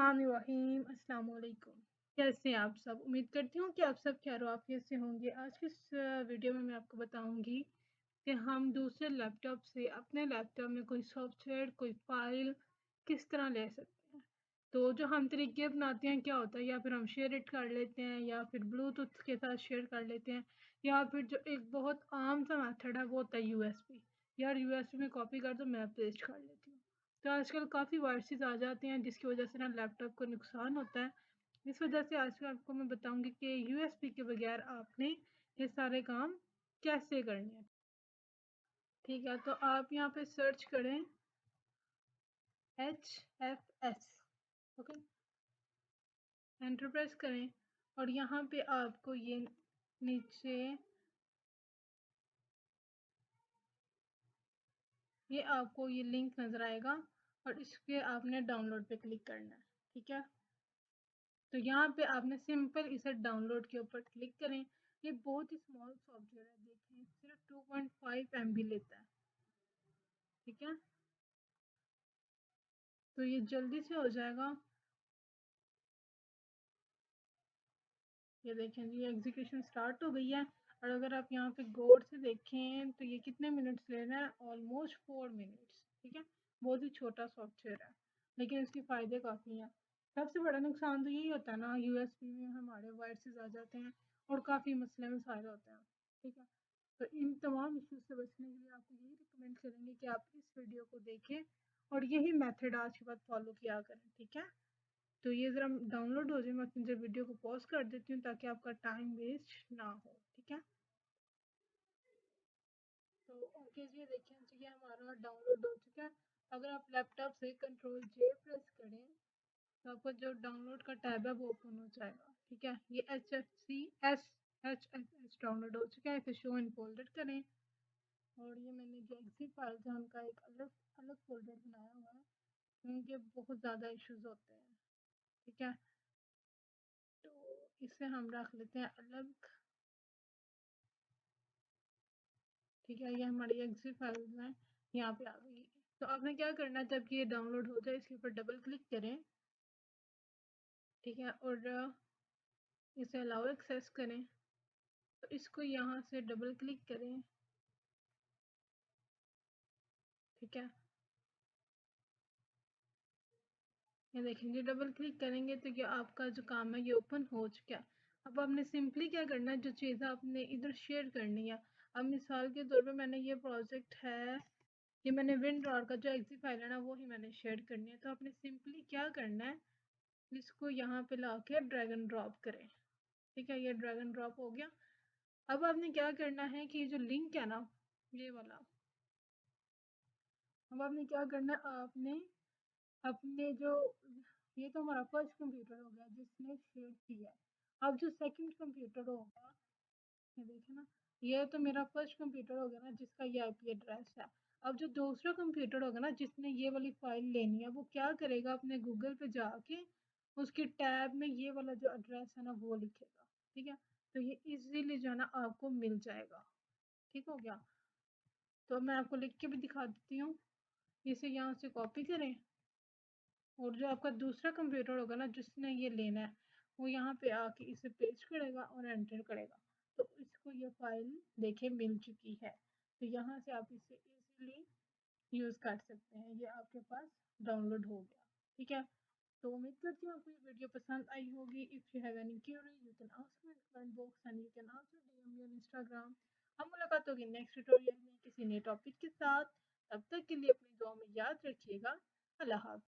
बिस्मिल्लाहिर्रहमानिर्रहीम। अस्सलाम वालेकुम। कैसे हैं आप सब? उम्मीद करती हूँ कि आप सब खैर आफियत से होंगे। आज की इस वीडियो में मैं आपको बताऊंगी कि हम दूसरे लैपटॉप से अपने लैपटॉप में कोई सॉफ्टवेयर, कोई फाइल किस तरह ले सकते हैं। तो जो हम तरीके अपनाते हैं क्या होता है, या फिर हम शेयर इट कर लेते हैं, या फिर ब्लूटूथ के साथ शेयर कर लेते हैं, या फिर जो एक बहुत आम सा मेथड है वो होता है यूएसबी। यार यूएसबी में कॉपी कर दो, मैं पेस्ट कर लेती हूँ। तो आजकल काफ़ी वायरसेस आ जाते हैं जिसकी वजह से ना लैपटॉप को नुकसान होता है। इस वजह से आज आपको मैं बताऊंगी कि यूएसबी के बगैर आपने ये सारे काम कैसे करने हैं। ठीक है, तो आप यहाँ पे सर्च करें HFS। ओके, एंटर प्रेस करें और यहाँ पे आपको ये नीचे ये आपको ये लिंक नज़र आएगा और इस पे आपने डाउनलोड पे क्लिक करना है। ठीक है, तो यहाँ पे आपने सिंपल इसे डाउनलोड के ऊपर क्लिक करें। ये बहुत ही स्मॉल सॉफ्टवेयर है, देखें सिर्फ 2.5 MB लेता है। ठीक है, तो ये जल्दी से हो जाएगा। ये देखें जी, एग्जीक्यूशन स्टार्ट हो गई है। और अगर आप यहाँ पे गौर से देखें तो ये कितने मिनट्स ले रहा है, ऑलमोस्ट 4 मिनट्स। ठीक है, बहुत ही छोटा सॉफ्टवेयर है लेकिन इसके फ़ायदे काफ़ी हैं। सबसे बड़ा नुकसान तो यही होता है ना, यूएसबी में हमारे वायरसेस आ जाते हैं और काफ़ी मसले मसाइल होते हैं। ठीक है, तो इन तमाम इश्यूज से बचने के लिए आपको यही रिकमेंड करेंगे कि आप इस वीडियो को देखें और यही मेथड आज के बाद फॉलो किया करें। ठीक है, तो ये ज़रा डाउनलोड हो जाए, मैं अपनी वीडियो को पॉज कर देती हूँ ताकि आपका टाइम वेस्ट ना हो। ठीक है, तो ओके जी, देखें तो ये हमारा डाउनलोड हो चुका है। अगर आप लैपटॉप से कंट्रोल J प्रेस करें तो आपका जो डाउनलोड का टैब है वो ओपन हो जाएगा। ठीक है, ये HFS डाउनलोड हो चुका है। इसे शो इन फोल्डर करें और ये मैंने जो एग्जिट फाइल था उनका एक अलग अलग फोल्डर बनाया हुआ है क्योंकि बहुत ज़्यादा इश्यूज होते हैं। ठीक है, तो इसे हम रख लेते हैं अलग। ठीक है, ये हमारी एग्जिट फाइल है, यहाँ पे आ गई। तो आपने क्या करना है, जब ये डाउनलोड हो जाए इसके ऊपर डबल क्लिक करें। ठीक है, और इसे अलाउ एक्सेस करें। तो इसको यहाँ से डबल क्लिक करें। ठीक है, ये देखेंगे डबल क्लिक करेंगे तो ये आपका जो काम है ये ओपन हो चुका है। अब आपने सिंपली क्या करना है, जो चीज़ आपने इधर शेयर करनी है। अब मिसाल के तौर पे मैंने ये प्रोजेक्ट है, ये मैंने विंडोर का जो एग्जिट फाइल है ना वो ही मैंने शेयर करनी है। तो आपने सिंपली क्या करना है, इसको यहाँ पे ला के ड्रैग एंड ड्रॉप करें। ठीक है, ये ड्रैग एंड ड्रॉप हो गया। अब आपने क्या करना है कि ये जो लिंक है ना, ये वाला, अब आपने क्या करना है, आपने अपने जो, ये तो हमारा फर्स्ट कंप्यूटर हो गया जिसने शेयर किया है। अब जो सेकंड कंप्यूटर होगा, ये देखे ना, ये तो मेरा फर्स्ट कंप्यूटर हो गया ना जिसका ये आईपी एड्रेस है। अब जो दूसरा कंप्यूटर होगा ना जिसने ये वाली फाइल लेनी है, वो क्या करेगा, अपने गूगल पे जाके उसकी टैब में ये वाला जो एड्रेस है ना वो लिखेगा। ठीक है, तो ये इजीली जो है ना आपको मिल जाएगा। ठीक हो गया, तो मैं आपको लिख के भी दिखा देती हूँ। इसे यहाँ से कॉपी करें और जो आपका दूसरा कंप्यूटर होगा ना जिसने ये लेना है, वो यहाँ पे आके इसे पेस्ट करेगा और एंटर करेगा। तो इसको ये फाइल देखे मिल चुकी है। तो यहाँ से आप इसे इजीली यूज़ कर सकते हैं, ये आपके पास डाउनलोड हो गया। ठीक है, तो उम्मीद करती हूँ आपको ये वीडियो पसंद आई होगी। If you have any query you can ask me in comment box and you can also DM me on Instagram. हम मुलाकात होगी नेक्स्ट ट्यूटोरियल में किसी नए टॉपिक के साथ। तब तक के लिए अपनी दुआ में याद रखिएगा। अल्लाह हाफ़िज़।